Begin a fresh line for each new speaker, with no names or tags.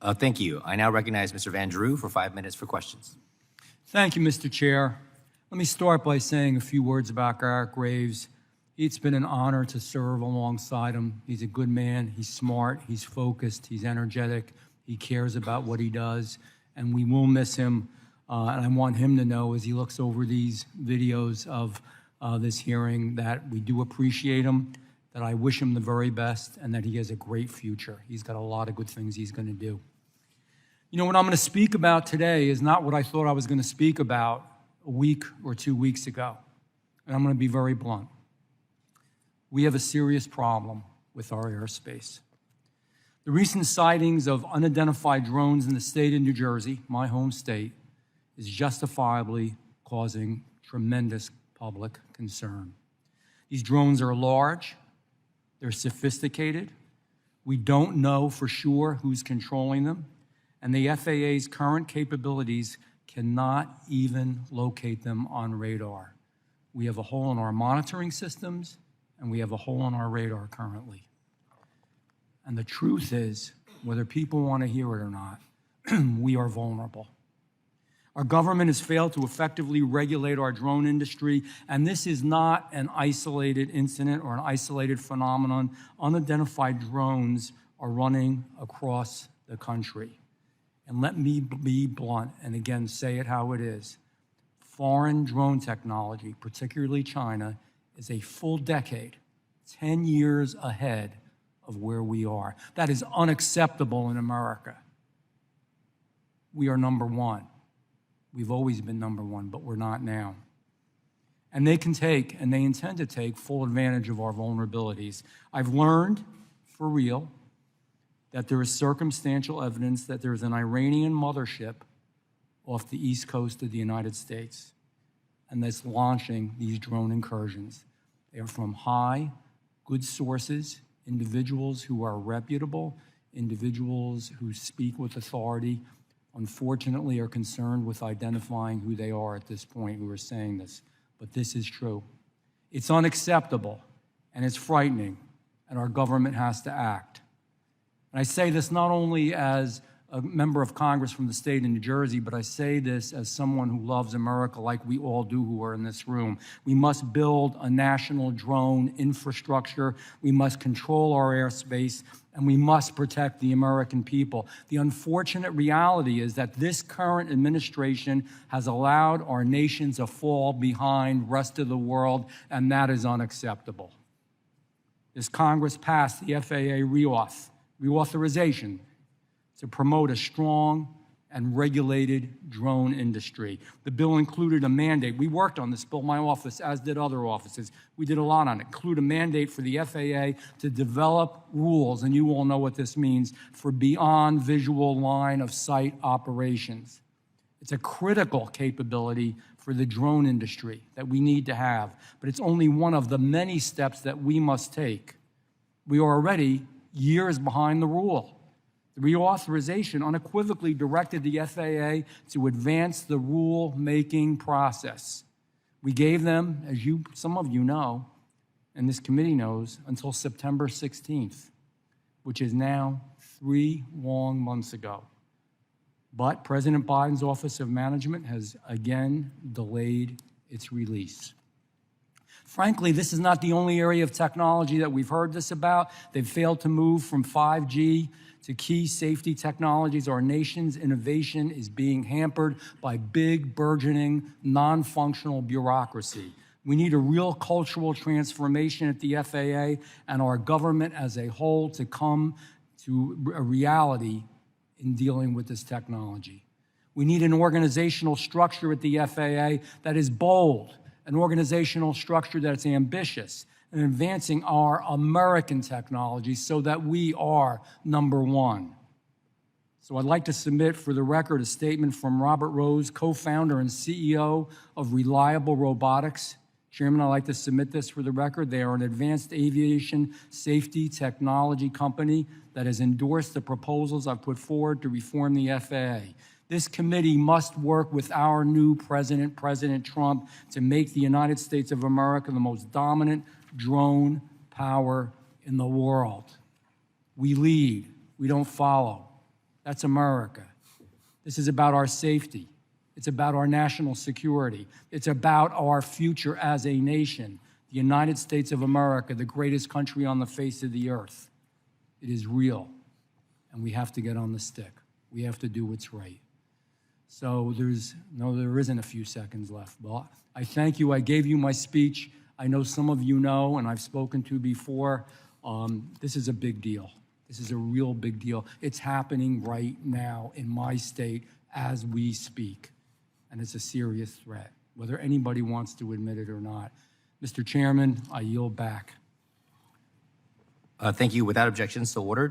Thank you. I now recognize Mr. Van Drew for 5 minutes for questions.
Thank you, Mr. Chair. Let me start by saying a few words about Garrett Graves. It's been an honor to serve alongside him. He's a good man, he's smart, he's focused, he's energetic, he cares about what he does, and we will miss him. And I want him to know as he looks over these videos of this hearing that we do appreciate him, that I wish him the very best, and that he has a great future. He's got a lot of good things he's going to do. You know, what I'm going to speak about today is not what I thought I was going to speak about a week or 2 weeks ago. And I'm going to be very blunt. We have a serious problem with our airspace. The recent sightings of unidentified drones in the state of New Jersey, my home state, is justifiably causing tremendous public concern. These drones are large, they're sophisticated, we don't know for sure who's controlling them, and the FAA's current capabilities cannot even locate them on radar. We have a hole in our monitoring systems, and we have a hole in our radar currently. And the truth is, whether people want to hear it or not, we are vulnerable. Our government has failed to effectively regulate our drone industry, and this is not an isolated incident or an isolated phenomenon. Unidentified drones are running across the country. And let me be blunt, and again, say it how it is. Foreign drone technology, particularly China, is a full decade, 10 years ahead of where we are. That is unacceptable in America. We are number one. We've always been number one, but we're not now. And they can take, and they intend to take, full advantage of our vulnerabilities. I've learned, for real, that there is circumstantial evidence that there is an Iranian mothership off the east coast of the United States, and that's launching these drone incursions. They are from high, good sources, individuals who are reputable, individuals who speak with authority, unfortunately are concerned with identifying who they are at this point who are saying this, but this is true. It's unacceptable, and it's frightening, and our government has to act. And I say this not only as a member of Congress from the state of New Jersey, but I say this as someone who loves America like we all do who are in this room. We must build a national drone infrastructure. We must control our airspace, and we must protect the American people. The unfortunate reality is that this current administration has allowed our nation to fall behind the rest of the world, and that is unacceptable. This Congress passed the FAA reauthorization to promote a strong and regulated drone industry. The bill included a mandate. We worked on this bill, my office, as did other offices. We did a lot on it. Include a mandate for the FAA to develop rules, and you all know what this means, for beyond visual line of sight operations. It's a critical capability for the drone industry that we need to have, but it's only one of the many steps that we must take. We are already years behind the rule. The reauthorization unequivocally directed the FAA to advance the rule-making process. We gave them, as some of you know, and this committee knows, until September 16th, which is now 3 long months ago. But President Biden's Office of Management has again delayed its release. Frankly, this is not the only area of technology that we've heard this about. They've failed to move from 5G to key safety technologies. Our nation's innovation is being hampered by big, burgeoning, non-functional bureaucracy. We need a real cultural transformation at the FAA and our government as a whole to come to a reality in dealing with this technology. We need an organizational structure at the FAA that is bold, an organizational structure that's ambitious, and advancing our American technology so that we are number one. So I'd like to submit for the record a statement from Robert Rose, co-founder and CEO of Reliable Robotics. Chairman, I'd like to submit this for the record. They are an advanced aviation safety technology company that has endorsed the proposals I've put forward to reform the FAA. This committee must work with our new president, President Trump, to make the United States of America the most dominant drone power in the world. We lead, we don't follow. That's America. This is about our safety. It's about our national security. It's about our future as a nation. The United States of America, the greatest country on the face of the earth. It is real, and we have to get on the stick. We have to do what's right. So there isn't a few seconds left, but I thank you. I gave you my speech. I know some of you know, and I've spoken to before, this is a big deal. This is a real big deal. It's happening right now in my state as we speak, and it's a serious threat, whether anybody wants to admit it or not. Mr. Chairman, I yield back.
Thank you. Without objection, so ordered.